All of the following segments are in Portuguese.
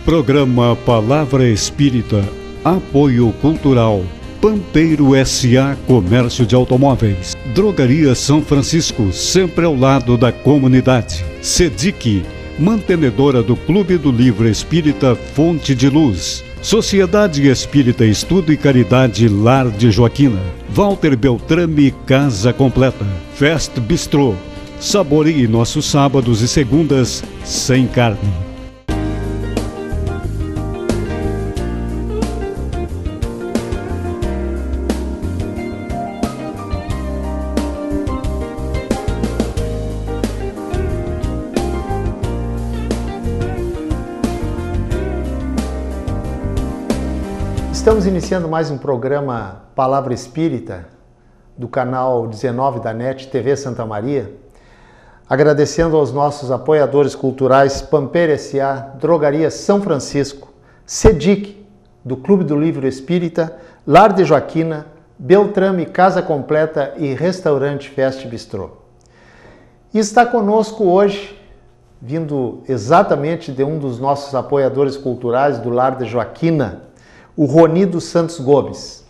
Programa Palavra Espírita, apoio cultural, Pampeiro S.A. Comércio de Automóveis, Drogaria São Francisco, sempre ao lado da comunidade, Sedic, mantenedora do Clube do Livro Espírita Fonte de Luz, Sociedade Espírita Estudo e Caridade Lar de Joaquina, Walter Beltrame Casa Completa, Fest Bistrô, saboreie nossos sábados e segundas sem carne. Estamos iniciando mais um programa Palavra Espírita do canal 19 da NET TV Santa Maria, agradecendo aos nossos apoiadores culturais Pampeiro S.A., Drogaria São Francisco, Sedic, do Clube do Livro Espírita, Lar de Joaquina, Beltrame Casa Completa e Restaurante Fest Bistrô. E está conosco hoje, vindo exatamente de um dos nossos apoiadores culturais do Lar de Joaquina, o Roni dos Santos Gomes.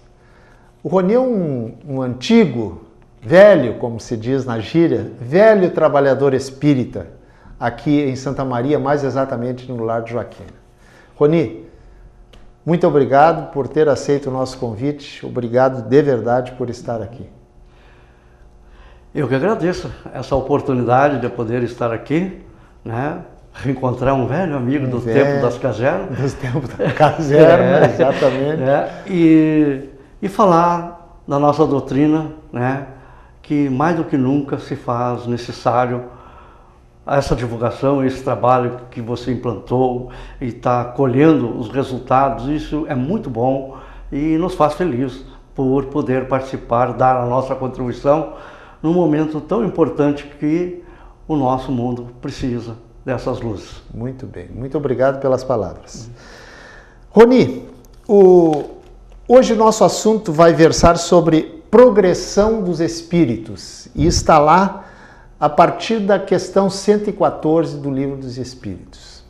O Roni é um antigo, velho, como se diz na gíria, velho trabalhador espírita, aqui em Santa Maria, mais exatamente no Lar de Joaquina. Roni, muito obrigado por ter aceito o nosso convite, obrigado de verdade por estar aqui. Eu que agradeço essa oportunidade de poder estar aqui, né? Reencontrar um velho amigo do tempo das casernas. Dos tempos da caserna, exatamente. E falar da nossa doutrina, né, que mais do que nunca se faz necessário essa divulgação, esse trabalho que você implantou e está colhendo os resultados. Isso é muito bom e nos faz feliz por poder participar, dar a nossa contribuição num momento tão importante que o nosso mundo precisa dessas luzes. Muito bem, muito obrigado pelas palavras. Roni, hoje o nosso assunto vai versar sobre progressão dos espíritos e está lá a partir da questão 114 do Livro dos Espíritos.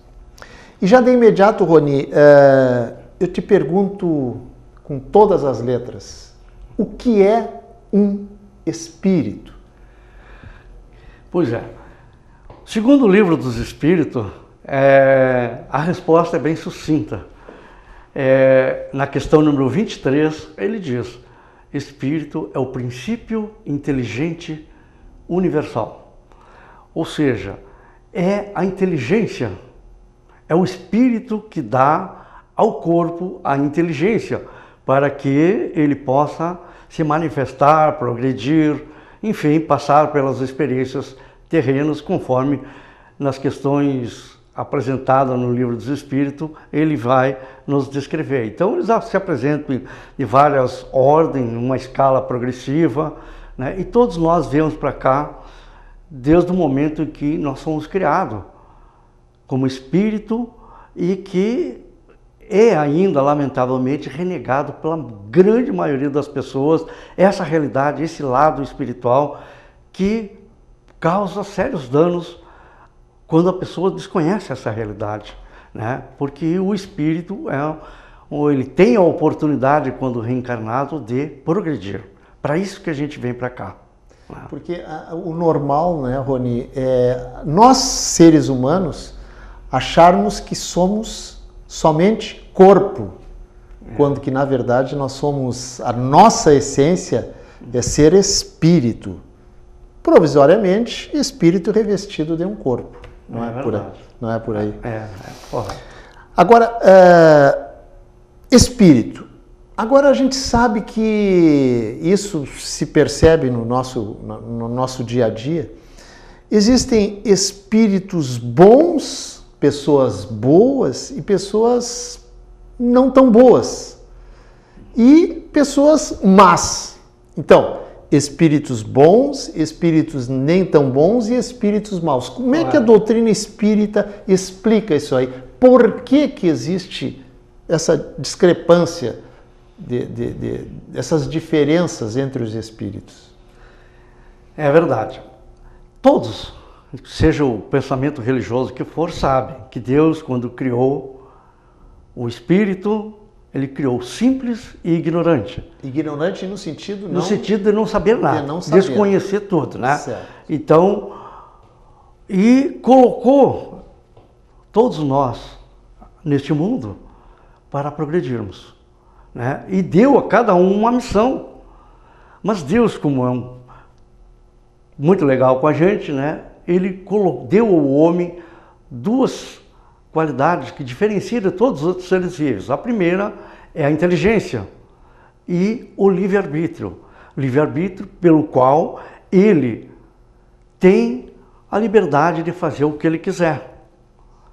E já de imediato, Roni, eu te pergunto com todas as letras, o que é um espírito? Pois é. Segundo o Livro dos Espíritos, a resposta é bem sucinta. Na questão número 23, ele diz: Espírito é o princípio inteligente universal. Ou seja, é a inteligência, é o Espírito que dá ao corpo a inteligência para que ele possa se manifestar, progredir, enfim, passar pelas experiências terrenos, conforme nas questões apresentadas no Livro dos Espíritos, ele vai nos descrever. Então, eles se apresentam de várias ordens, numa escala progressiva, né? E todos nós viemos para cá desde o momento em que nós fomos criados como espírito e que é ainda, lamentavelmente, renegado pela grande maioria das pessoas, essa realidade, esse lado espiritual que causa sérios danos quando a pessoa desconhece essa realidade, né? Porque o espírito ele tem a oportunidade, quando reencarnado, de progredir. Para isso que a gente vem para cá. Porque o normal, né, Roni, nós seres humanos acharmos que somos somente corpo, quando que na verdade nós somos, a nossa essência é ser espírito. Provisoriamente, espírito revestido de um corpo. Não é por aí. Agora, espírito. Agora a gente sabe que isso se percebe no nosso dia a dia. Existem espíritos bons, pessoas boas e pessoas não tão boas. E pessoas más. Então, espíritos bons, espíritos nem tão bons e espíritos maus. Como é que a doutrina espírita explica isso aí? Por que existe essa discrepância, essas diferenças entre os espíritos? É verdade. Todos, seja o pensamento religioso que for, sabem que Deus, quando criou O espírito, ele criou simples e ignorante. Ignorante no sentido No sentido de não saber nada, desconhecer tudo, né? Certo. Então, e colocou todos nós neste mundo para progredirmos, né? E deu a cada um uma missão. Mas Deus, como é muito legal com a gente, né? Ele deu ao homem duas qualidades que diferenciam de todos os outros seres vivos. A primeira é a inteligência e o livre-arbítrio. Livre-arbítrio pelo qual ele tem a liberdade de fazer o que ele quiser,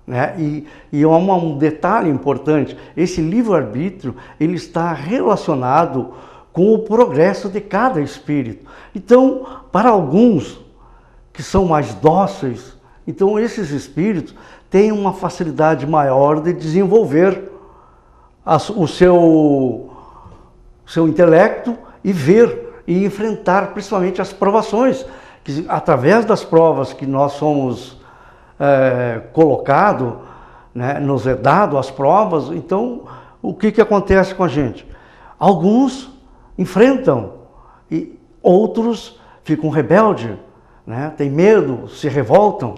né? E um detalhe importante, esse livre-arbítrio, ele está relacionado com o progresso de cada espírito. Então, para alguns que são mais dóceis, então esses espíritos têm uma facilidade maior de desenvolver o seu intelecto e ver e enfrentar principalmente as provações, que através das provas que nós somos colocados, né, nos é dado as provas. Então, o que acontece com a gente? Alguns enfrentam e outros ficam rebeldes, né, têm medo, se revoltam,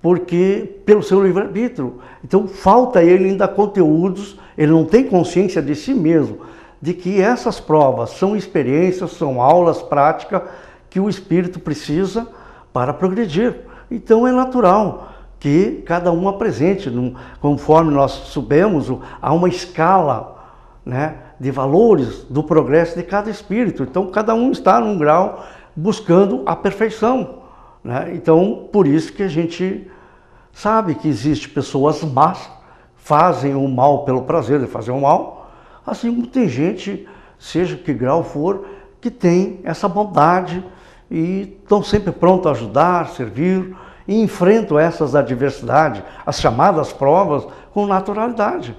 porque pelo seu livre-arbítrio. Então falta a ele ainda conteúdos, ele não tem consciência de si mesmo, de que essas provas são experiências, são aulas práticas que o espírito precisa para progredir. Então é natural que cada um apresente, conforme nós soubemos, há uma escala, né, de valores do progresso de cada espírito. Então cada um está num grau buscando a perfeição, né? Então por isso que a gente sabe que existe pessoas más, fazem o mal pelo prazer de fazer o mal, assim como tem gente, seja que grau for, que tem essa bondade e estão sempre prontos a ajudar, servir, e enfrentam essas adversidades, as chamadas provas, com naturalidade,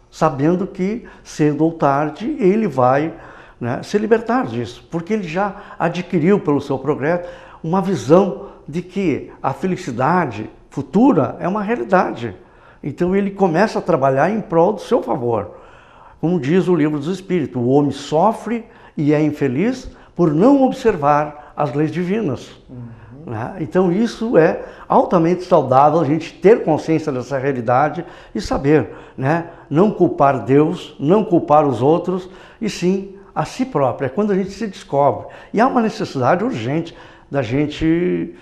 sabendo que cedo ou tarde ele vai, né, se libertar disso, porque ele já adquiriu pelo seu progresso uma visão de que a felicidade futura é uma realidade. Então ele começa a trabalhar em prol do seu favor. Como diz o Livro dos Espíritos, o homem sofre e é infeliz por não observar as leis divinas. Né? Então isso é altamente saudável, a gente ter consciência dessa realidade e saber, né, não culpar Deus, não culpar os outros, e sim a si próprio. É quando a gente se descobre. E há uma necessidade urgente da gente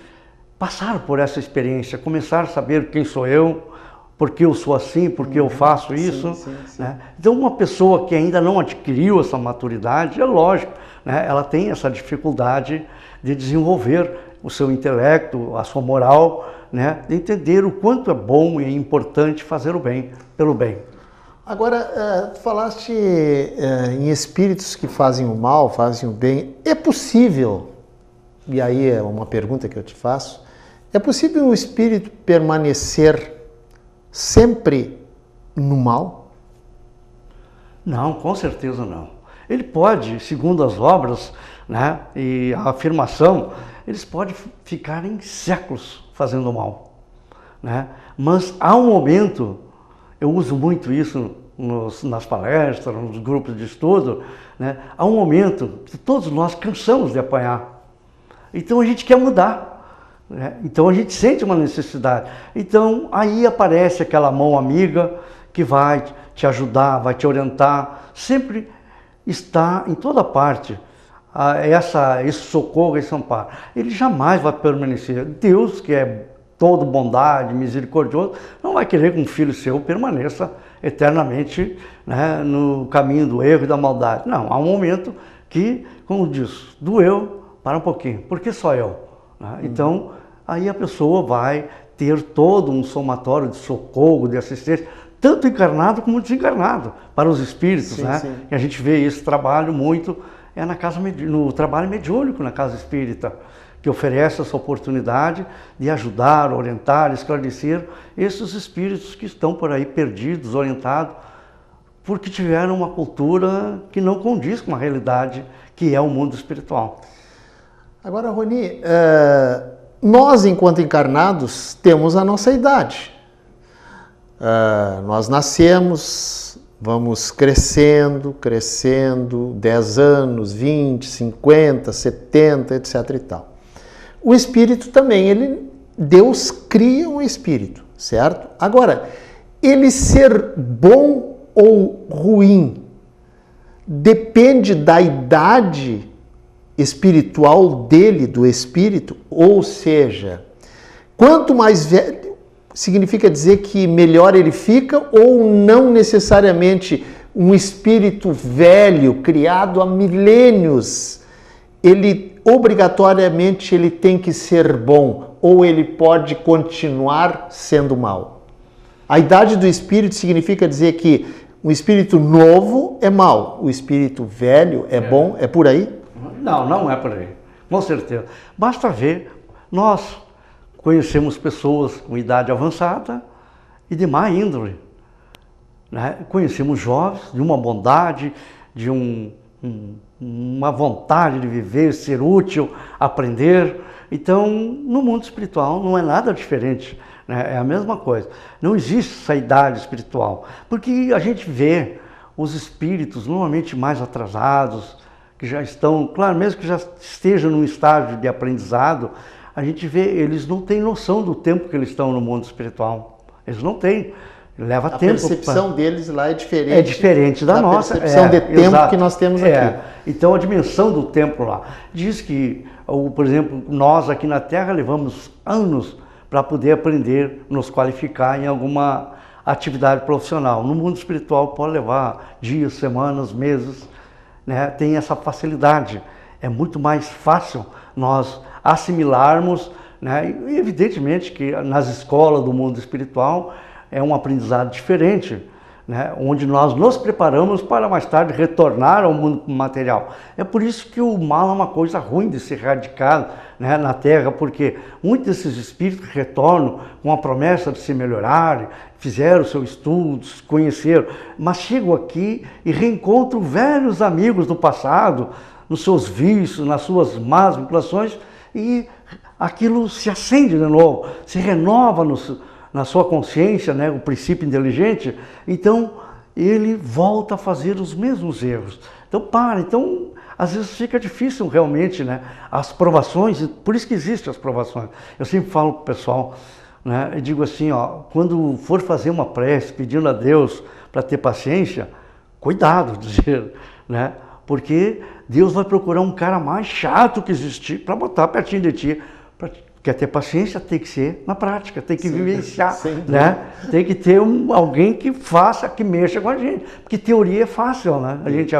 passar por essa experiência, começar a saber quem sou eu, por que eu sou assim, por que eu faço isso. Sim. Né? Então uma pessoa que ainda não adquiriu essa maturidade, é lógico, né, ela tem essa dificuldade de desenvolver o seu intelecto, a sua moral, né, de entender o quanto é bom e importante fazer o bem pelo bem. Agora, tu falaste em espíritos que fazem o mal, fazem o bem. É possível, e aí é uma pergunta que eu te faço, é possível um espírito permanecer sempre no mal? Não, com certeza não. Ele pode, segundo as obras, né, e a afirmação, eles podem ficar em séculos fazendo mal, né? Mas há um momento, eu uso muito isso nas palestras, nos grupos de estudo, né? Há um momento que todos nós cansamos de apanhar. Então a gente quer mudar, né? Então a gente sente uma necessidade. Então aí aparece aquela mão amiga que vai te ajudar, vai te orientar, sempre está em toda parte. Esse socorro, esse amparo, ele jamais vai permanecer. Deus, que é todo bondade, misericordioso, não vai querer que um filho seu permaneça eternamente, né, no caminho do erro e da maldade. Não, há um momento que, como diz, doeu, para um pouquinho, porque só eu. Né? Então, aí a pessoa vai ter todo um somatório de socorro, de assistência, tanto encarnado como desencarnado, para os espíritos. Sim, né? Sim. E a gente vê esse trabalho muito no trabalho mediúnico na casa espírita, que oferece essa oportunidade de ajudar, orientar, esclarecer esses espíritos que estão por aí perdidos, orientados, porque tiveram uma cultura que não condiz com a realidade que é o mundo espiritual. Agora, Roni, nós, enquanto encarnados, temos a nossa idade. Nós nascemos, vamos crescendo, 10 anos, 20, 50, 70, etc. e tal. O espírito também, Deus cria um espírito, certo? Agora, ele ser bom ou ruim depende da idade espiritual dele, do espírito, ou seja, quanto mais velho, significa dizer que melhor ele fica, ou não necessariamente um espírito velho, criado há milênios, ele obrigatoriamente ele tem que ser bom, ou ele pode continuar sendo mal. A idade do espírito significa dizer que um espírito novo é mal, o espírito velho é bom, é por aí? Não, não é por aí, com certeza. Basta ver, nós conhecemos pessoas com idade avançada e de má índole, né? Conhecemos jovens de uma bondade, de uma vontade de viver, ser útil, aprender. Então, no mundo espiritual não é nada diferente, né? É a mesma coisa. Não existe essa idade espiritual, porque a gente vê os espíritos normalmente mais atrasados, que já estão, claro, mesmo que já estejam num estágio de aprendizado, a gente vê, eles não têm noção do tempo que eles estão no mundo espiritual. Eles não têm. Leva tempo. A percepção deles lá é diferente. É diferente da nossa. Percepção de tempo exato. Que nós temos aqui. Então a dimensão do tempo lá. Diz que, por exemplo, nós aqui na Terra levamos anos para poder aprender, nos qualificar em alguma atividade profissional. No mundo espiritual pode levar dias, semanas, meses, né? Tem essa facilidade. É muito mais fácil nós assimilarmos, né? E evidentemente que nas escolas do mundo espiritual é um aprendizado diferente, né? Onde nós nos preparamos para mais tarde retornar ao mundo material. É por isso que o mal é uma coisa ruim de ser radicado, né, na Terra, porque muitos desses espíritos retornam com a promessa de se melhorarem, fizeram seus estudos, conheceram, mas chegam aqui e reencontram velhos amigos do passado, nos seus vícios, nas suas más vinculações, e aquilo se acende de novo, se renova na sua consciência, né, o princípio inteligente, então ele volta a fazer os mesmos erros. Então às vezes fica difícil realmente, né, as provações, por isso que existem as provações. Eu sempre falo para o pessoal, né, eu digo assim, quando for fazer uma prece pedindo a Deus para ter paciência, cuidado, dizer, né, porque Deus vai procurar um cara mais chato que existir para botar pertinho de ti. Quer ter paciência, tem que ser na prática, tem que vivenciar, né? Tem que ter alguém que faça, que mexa com a gente. Porque teoria é fácil, né? A gente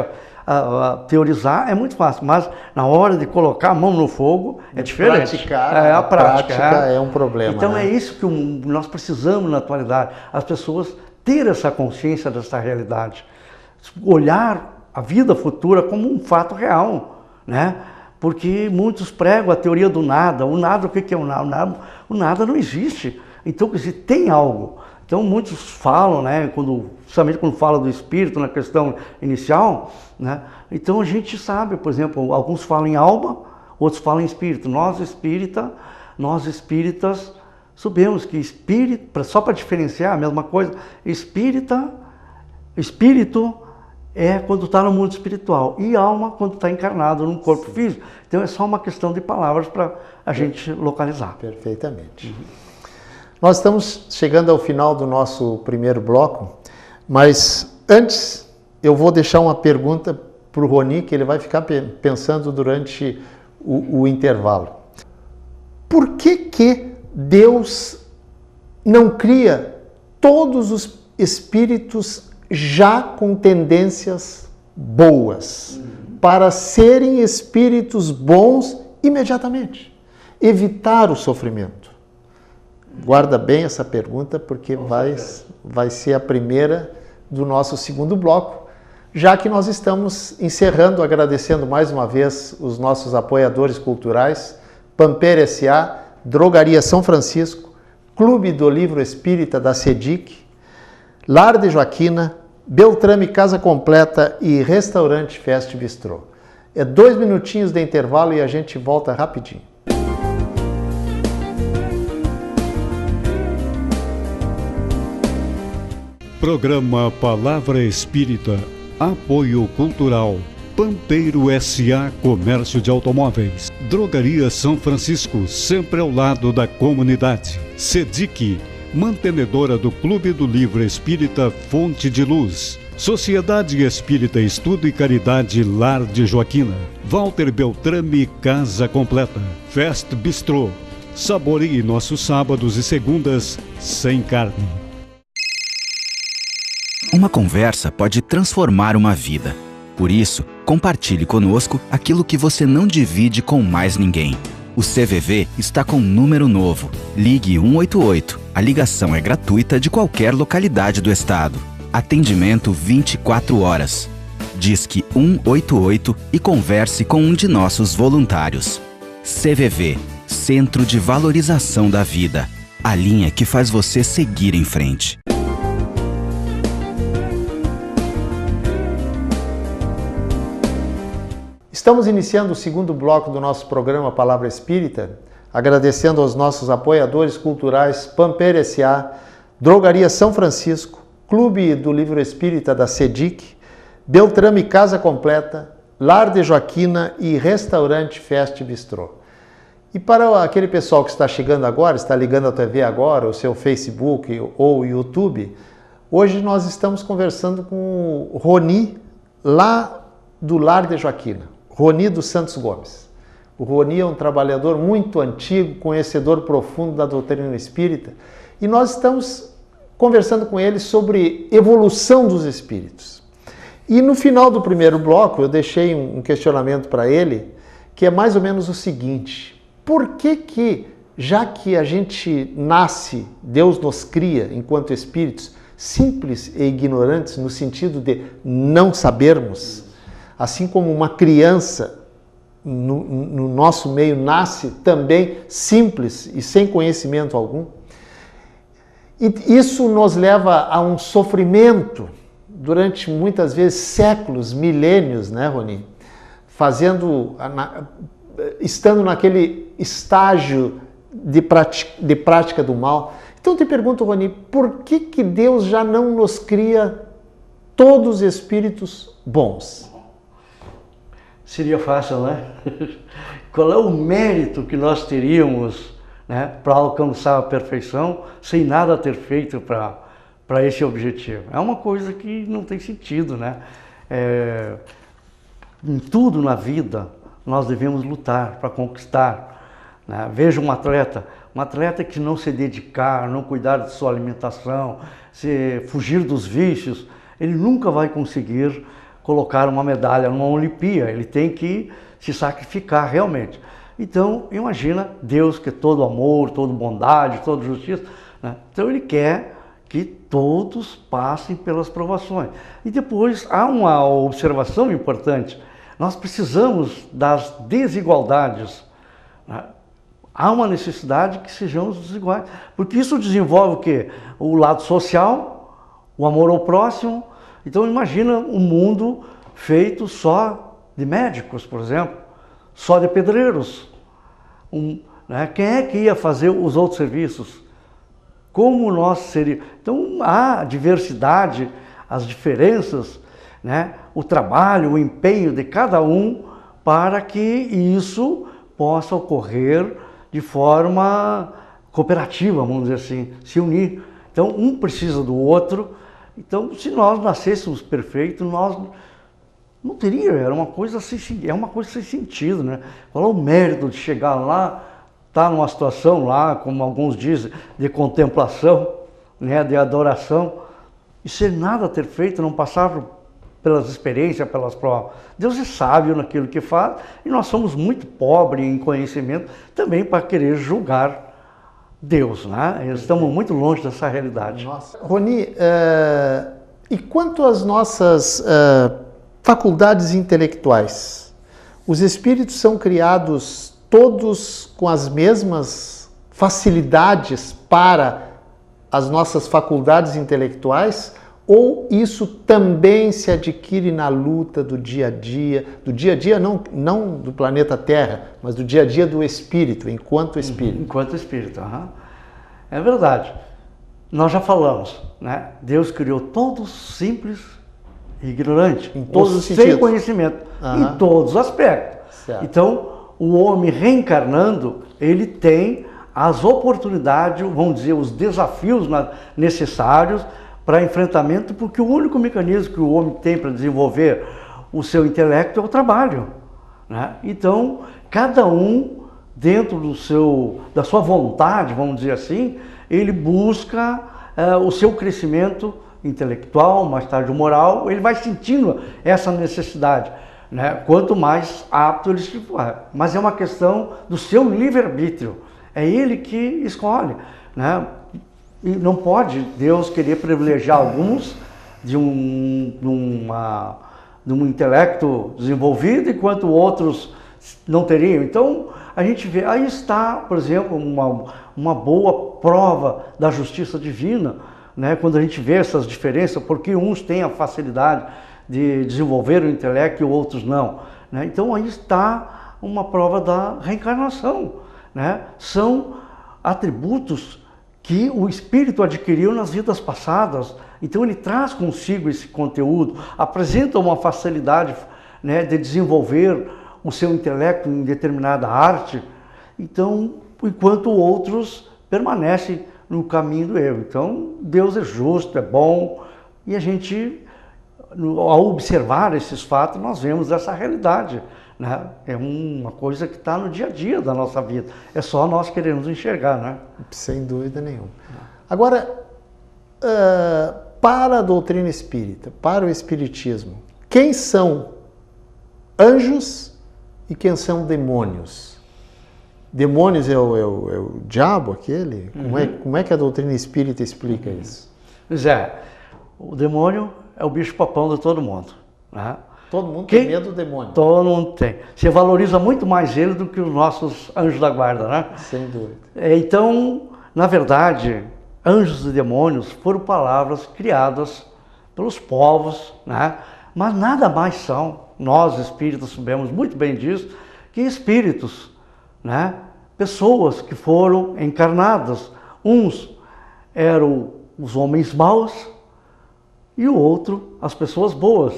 teorizar é muito fácil, mas na hora de colocar a mão no fogo é diferente. Praticar, a prática é um problema. Então, né? É isso que nós precisamos na atualidade, as pessoas ter essa consciência dessa realidade, olhar a vida futura como um fato real, né? Porque muitos pregam a teoria do nada. O nada, o que é o nada? O nada não existe. Então, quer dizer, tem algo. Então, muitos falam, né, principalmente quando fala do espírito, na questão inicial, né? Então, a gente sabe, por exemplo, alguns falam em alma, outros falam em espírito. Nós espíritas, sabemos que espírito, só para diferenciar, a mesma coisa, espírito é quando está no mundo espiritual e alma quando está encarnado num corpo físico. Então é só uma questão de palavras para a gente localizar. Perfeitamente. Nós estamos chegando ao final do nosso primeiro bloco, mas antes eu vou deixar uma pergunta para o Roni, que ele vai ficar pensando durante o intervalo. Por que Deus não cria todos os espíritos já com tendências boas, para serem espíritos bons imediatamente, evitar o sofrimento? Guarda bem essa pergunta, porque vai ser a primeira do nosso segundo bloco, já que nós estamos encerrando, agradecendo mais uma vez os nossos apoiadores culturais, Pamper S.A., Drogaria São Francisco, Clube do Livro Espírita da SEDIC, Lar de Joaquina, Beltrame Casa Completa e Restaurante Fest Bistrô. É 2 minutinhos de intervalo e a gente volta rapidinho. Programa Palavra Espírita, apoio cultural, Pampeiro S.A. Comércio de Automóveis, Drogaria São Francisco, sempre ao lado da comunidade, Sedic, mantenedora do Clube do Livro Espírita Fonte de Luz, Sociedade Espírita Estudo e Caridade Lar de Joaquina, Walter Beltrame Casa Completa, Fest Bistrô. Saboreie nossos sábados e segundas sem carne. Uma conversa pode transformar uma vida. Por isso, compartilhe conosco aquilo que você não divide com mais ninguém. O CVV está com um número novo. Ligue 188. A ligação é gratuita de qualquer localidade do estado. Atendimento 24 horas. Disque 188 e converse com um de nossos voluntários. CVV, Centro de Valorização da Vida. A linha que faz você seguir em frente. Estamos iniciando o segundo bloco do nosso programa Palavra Espírita, agradecendo aos nossos apoiadores culturais Pampeiro S.A., Drogaria São Francisco, Clube do Livro Espírita da Sedic, Beltrame Casa Completa, Lar de Joaquina e Restaurante Fest Bistrô. E para aquele pessoal que está chegando agora, está ligando a TV agora, o seu Facebook ou o YouTube, hoje nós estamos conversando com o Roni, lá do Lar de Joaquina. Roni dos Santos Gomes. O Roni é um trabalhador muito antigo, conhecedor profundo da doutrina espírita, e nós estamos conversando com ele sobre evolução dos espíritos. E no final do primeiro bloco eu deixei um questionamento para ele, que é mais ou menos o seguinte: por que, já que a gente nasce, Deus nos cria enquanto espíritos simples e ignorantes, no sentido de não sabermos, assim como uma criança no nosso meio nasce também simples e sem conhecimento algum, e isso nos leva a um sofrimento durante muitas vezes séculos, milênios, né, Roni? Estando naquele estágio de prática do mal. Então eu te pergunto, Roni, por que Deus já não nos cria todos espíritos bons? Seria fácil, né? Qual é o mérito que nós teríamos, né, para alcançar a perfeição sem nada ter feito para esse objetivo? É uma coisa que não tem sentido, né? Em tudo na vida nós devemos lutar para conquistar, né? Veja um atleta que não se dedicar, não cuidar de sua alimentação, se fugir dos vícios, ele nunca vai conseguir colocar uma medalha numa Olimpíada, ele tem que se sacrificar realmente. Então, imagina Deus, que é todo amor, todo bondade, toda justiça, né? Então ele quer que todos passem pelas provações. E depois há uma observação importante: nós precisamos das desigualdades, né? Há uma necessidade que sejamos desiguais, porque isso desenvolve o quê? O lado social, o amor ao próximo. Então imagina um mundo feito só de médicos, por exemplo, só de pedreiros. Né? Quem é que ia fazer os outros serviços? Como nós seríamos? Então há a diversidade, as diferenças, né? O trabalho, o empenho de cada um para que isso possa ocorrer de forma cooperativa, vamos dizer assim, se unir. Então um precisa do outro. Então, se nós nascêssemos perfeitos, nós não teria, é uma coisa sem sentido, né? Qual é o mérito de chegar lá, estar numa situação lá, como alguns dizem, de contemplação, né, de adoração, e sem nada ter feito, não passar pelas experiências, pelas provas. Deus é sábio naquilo que faz, e nós somos muito pobres em conhecimento também para querer julgar Deus, né? Estamos muito longe dessa realidade. Nossa. Roni, e quanto às nossas faculdades intelectuais? Os espíritos são criados todos com as mesmas facilidades para as nossas faculdades intelectuais? Ou isso também se adquire na luta do dia a dia não do planeta Terra, mas do dia a dia do espírito, enquanto espírito? Enquanto espírito, uhum. É verdade. nós já falamos, né? Deus criou todos simples e ignorante, Em todos os sem sentidos. conhecimento, em todos os aspectos. Certo. Então, o homem reencarnando, ele tem as oportunidades, vamos dizer, os desafios necessários para enfrentamento, porque o único mecanismo que o homem tem para desenvolver o seu intelecto é o trabalho, né? Então, cada um, dentro da sua vontade, vamos dizer assim, ele busca o seu crescimento intelectual, mais tarde o moral, ele vai sentindo essa necessidade, né? Quanto mais apto ele se for. Mas é uma questão do seu livre-arbítrio, é ele que escolhe, né? E não pode Deus querer privilegiar alguns de um intelecto desenvolvido, enquanto outros não teriam. Então, a gente vê, aí está, por exemplo, uma boa prova da justiça divina, né? Quando a gente vê essas diferenças, porque uns têm a facilidade de desenvolver o intelecto e outros não, né? Então, aí está uma prova da reencarnação, né? São atributos que o espírito adquiriu nas vidas passadas, então ele traz consigo esse conteúdo, apresenta uma facilidade, né, de desenvolver o seu intelecto em determinada arte, então, enquanto outros permanecem no caminho do erro. Então, Deus é justo, é bom, e a gente, ao observar esses fatos, nós vemos essa realidade, né? É uma coisa que está no dia a dia da nossa vida, é só nós queremos enxergar, né? Sem dúvida nenhuma. Agora, para a doutrina espírita, para o espiritismo, quem são anjos e quem são demônios? Demônios é o diabo aquele? Como é que a doutrina espírita explica isso? Pois é, o demônio é o bicho-papão de todo mundo, né? Todo mundo tem medo do demônio. Todo mundo tem. Você valoriza muito mais ele do que os nossos anjos da guarda, né? Sem dúvida. Então, na verdade, anjos e demônios foram palavras criadas pelos povos, né? Mas nada mais são, nós espíritos sabemos muito bem disso, que espíritos, né? Pessoas que foram encarnadas. Uns eram os homens maus e o outro as pessoas boas.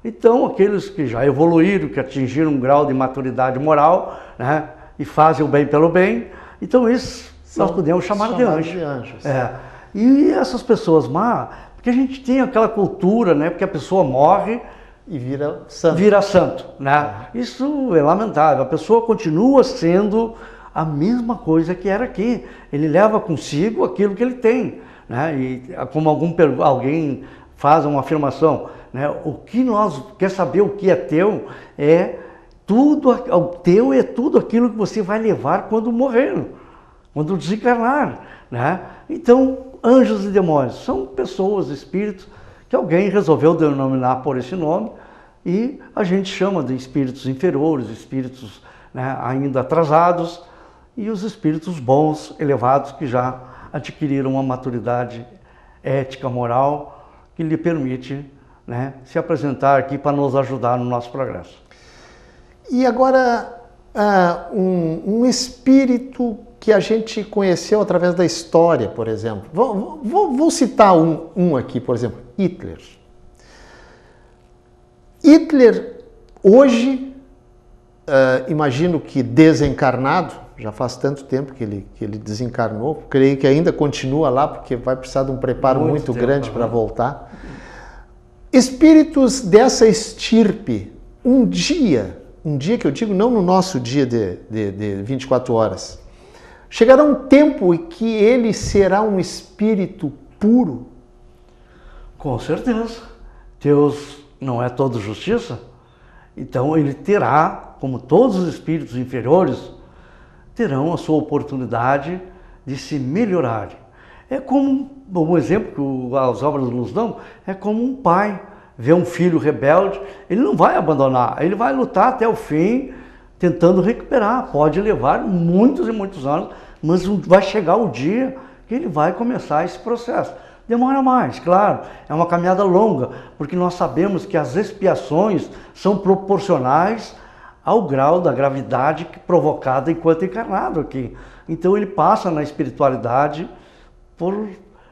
Então, aqueles que já evoluíram, que atingiram um grau de maturidade moral, né, e fazem o bem pelo bem, então isso nós podemos chamar de anjos. E essas pessoas más, porque a gente tem aquela cultura, né, porque a pessoa morre e vira santo. Vira santo, né? Isso é lamentável. A pessoa continua sendo a mesma coisa que era aqui. Ele leva consigo aquilo que ele tem, né? E como alguém faz uma afirmação, né? O que nós quer saber o que é teu é tudo. O teu é tudo aquilo que você vai levar quando morrer, quando desencarnar, né? Então, anjos e demônios são pessoas, espíritos que alguém resolveu denominar por esse nome e a gente chama de espíritos inferiores, espíritos, né, ainda atrasados, e os espíritos bons, elevados, que já adquiriram uma maturidade ética, moral, que lhe permite, né, se apresentar aqui para nos ajudar no nosso progresso. E agora, um espírito que a gente conheceu através da história, por exemplo. Vou citar um aqui, por exemplo, Hitler. Hitler, hoje, imagino que desencarnado, já faz tanto tempo que ele desencarnou, creio que ainda continua lá, porque vai precisar de um preparo muito grande para voltar. Espíritos dessa estirpe, um dia que eu digo, não no nosso dia de 24 horas, chegará um tempo em que ele será um espírito puro? Com certeza. Deus não é todo justiça, então ele terá, como todos os espíritos inferiores, terão a sua oportunidade de se melhorarem. É como, um exemplo que as obras nos dão, é como um pai vê um filho rebelde, ele não vai abandonar, ele vai lutar até o fim, tentando recuperar. Pode levar muitos e muitos anos, mas vai chegar o dia que ele vai começar esse processo. Demora mais, claro, é uma caminhada longa, porque nós sabemos que as expiações são proporcionais ao grau da gravidade provocada enquanto encarnado aqui. Então ele passa na espiritualidade por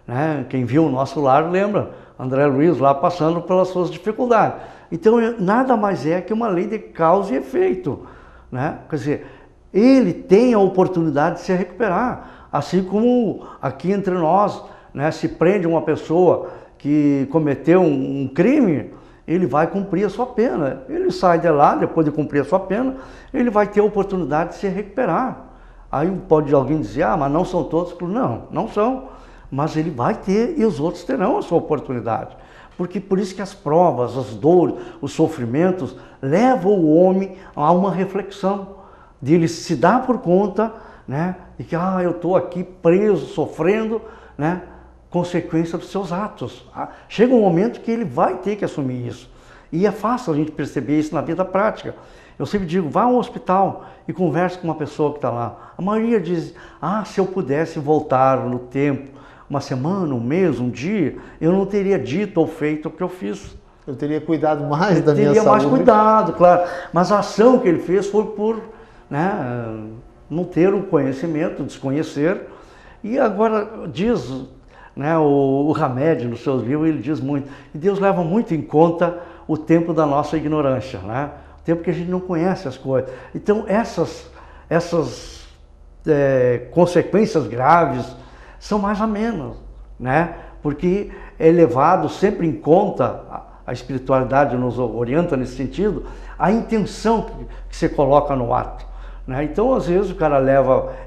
né? Quem viu o nosso lar lembra, André Luiz lá passando pelas suas dificuldades. Então, nada mais é que uma lei de causa e efeito, né? Quer dizer, ele tem a oportunidade de se recuperar, assim como aqui entre nós, né? Se prende uma pessoa que cometeu um crime, ele vai cumprir a sua pena. Ele sai de lá, depois de cumprir a sua pena, ele vai ter a oportunidade de se recuperar. Aí pode alguém dizer, ah, mas não são todos. Não, não são. Mas ele vai ter e os outros terão a sua oportunidade. Porque por isso que as provas, as dores, os sofrimentos levam o homem a uma reflexão, de ele se dar por conta, né, de que eu estou aqui preso, sofrendo, né, consequência dos seus atos. Chega um momento que ele vai ter que assumir isso. E é fácil a gente perceber isso na vida prática. Eu sempre digo, vá ao hospital e converse com uma pessoa que está lá. A maioria diz, se eu pudesse voltar no tempo, uma semana, um mês, um dia, eu não teria dito ou feito o que eu fiz. Eu teria cuidado mais da minha saúde. Teria mais cuidado, claro. Mas a ação que ele fez foi por, né, não ter o conhecimento, desconhecer. E agora diz, né, o Hamed, nos seus livros, ele diz muito, e Deus leva muito em conta o tempo da nossa ignorância, né? O tempo que a gente não conhece as coisas. Então, essas consequências graves são mais amenas, né? Porque é levado sempre em conta, a espiritualidade nos orienta nesse sentido, a intenção que você coloca no ato, né? Então, às vezes, o cara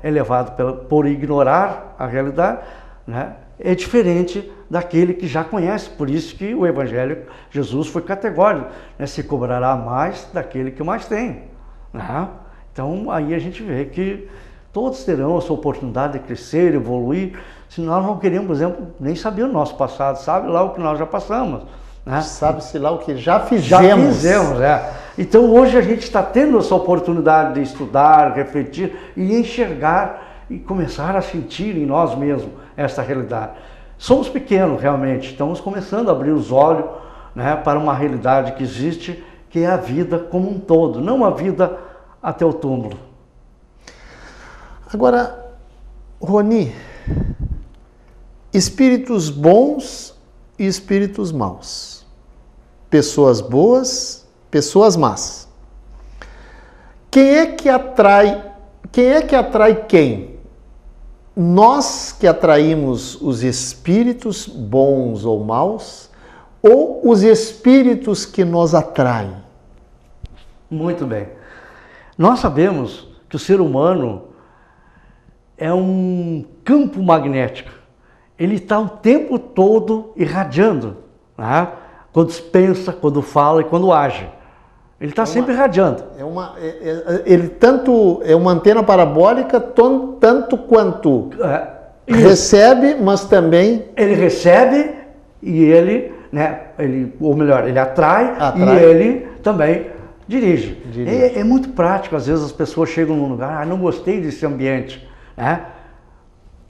é levado por ignorar a realidade, né? É diferente daquele que já conhece, por isso que o Evangelho, Jesus foi categórico, né? Se cobrará mais daquele que mais tem, né? Então, aí a gente vê que todos terão a sua oportunidade de crescer, evoluir, se nós não queremos, por exemplo, nem saber o nosso passado, sabe lá o que nós já passamos, né? Sabe-se lá o que já fizemos. Já fizemos, é. Então, hoje a gente está tendo essa oportunidade de estudar, refletir e enxergar e começar a sentir em nós mesmos essa realidade. Somos pequenos, realmente, estamos começando a abrir os olhos, né, para uma realidade que existe, que é a vida como um todo, não a vida até o túmulo. Agora, Roni, espíritos bons e espíritos maus, pessoas boas, pessoas más. Quem é que atrai quem? Nós que atraímos os espíritos bons ou maus, ou os espíritos que nos atraem? Muito bem. Nós sabemos que o ser humano é um campo magnético. Ele está o tempo todo irradiando, né? Quando pensa, quando fala e quando age. Ele está sempre irradiando. Ele tanto é uma antena parabólica, tanto quanto recebe, mas também... Ele recebe e ele, né, ou melhor, ele atrai. E ele também dirige. É muito prático, às vezes as pessoas chegam num lugar, não gostei desse ambiente, né?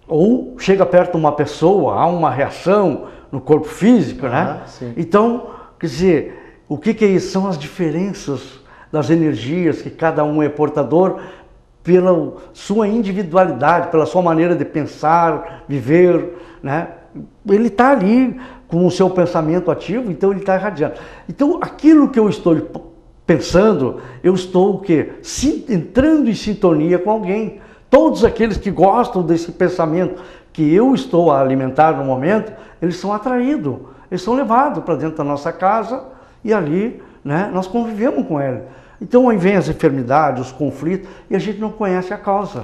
Ou chega perto de uma pessoa, há uma reação no corpo físico, né? Sim. Então, quer dizer, o que é isso? São as diferenças das energias que cada um é portador pela sua individualidade, pela sua maneira de pensar, viver, né? Ele está ali com o seu pensamento ativo, então ele está irradiando. Então, aquilo que eu estou pensando, eu estou o quê? Entrando em sintonia com alguém. Todos aqueles que gostam desse pensamento que eu estou a alimentar no momento, eles são atraídos, eles são levados para dentro da nossa casa e ali, né, nós convivemos com ele. Então aí vem as enfermidades, os conflitos e a gente não conhece a causa.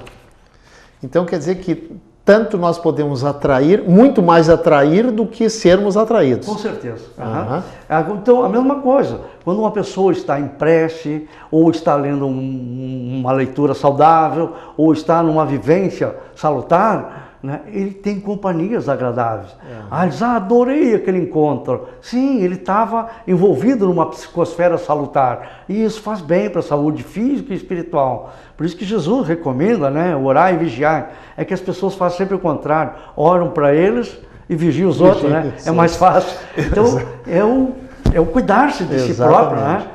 Então quer dizer que tanto nós podemos atrair, muito mais atrair do que sermos atraídos. Com certeza. Então a mesma coisa, quando uma pessoa está em prece, ou está lendo uma leitura saudável, ou está numa vivência salutar, né, ele tem companhias agradáveis. Ele diz, adorei aquele encontro. Sim, ele estava envolvido numa psicosfera salutar. E isso faz bem para a saúde física e espiritual. Por isso que Jesus recomenda, né, orar e vigiar. É que as pessoas fazem sempre o contrário. Oram para eles e vigiam os outros, né? É mais fácil. Então, é o cuidar-se de si próprio, né?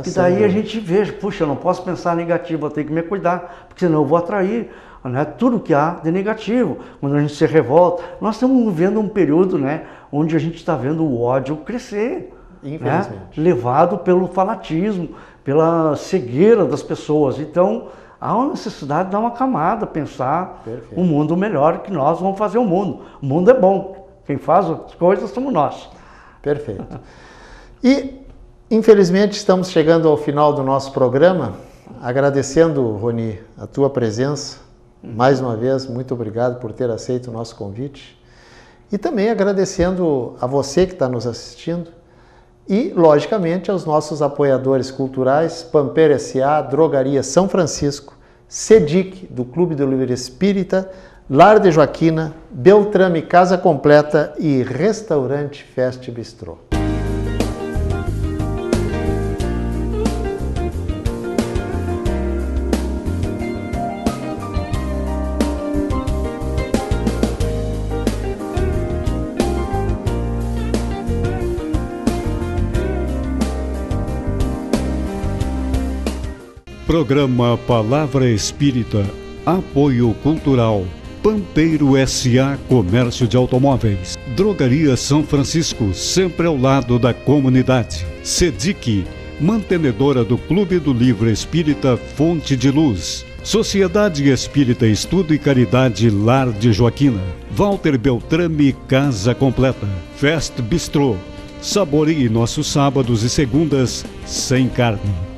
E daí a gente vê, puxa, eu não posso pensar negativo, eu tenho que me cuidar, porque senão eu vou atrair né, tudo que há de negativo. Quando a gente se revolta, nós estamos vivendo um período, né, onde a gente está vendo o ódio crescer, infelizmente, né, levado pelo fanatismo, pela cegueira das pessoas. Então, há uma necessidade de dar uma camada, pensar Perfeito. um mundo melhor, que nós vamos fazer o mundo. O mundo é bom, quem faz as coisas somos nós. Perfeito. E, infelizmente, estamos chegando ao final do nosso programa. Agradecendo, Roni, a tua presença. Mais uma vez, muito obrigado por ter aceito o nosso convite. E também agradecendo a você que está nos assistindo. E, logicamente, aos nossos apoiadores culturais, Pampeiro S.A., Drogaria São Francisco, CEDIC, do Clube do Livro Espírita, Lar de Joaquina, Beltrame Casa Completa e Restaurante Fest Bistrô. Programa Palavra Espírita, Apoio Cultural, Pampeiro S.A. Comércio de Automóveis, Drogaria São Francisco, sempre ao lado da comunidade, CEDIC, mantenedora do Clube do Livro Espírita Fonte de Luz, Sociedade Espírita Estudo e Caridade Lar de Joaquina, Walter Beltrame Casa Completa, Fest Bistrô. Saboreie nossos sábados e segundas sem carne.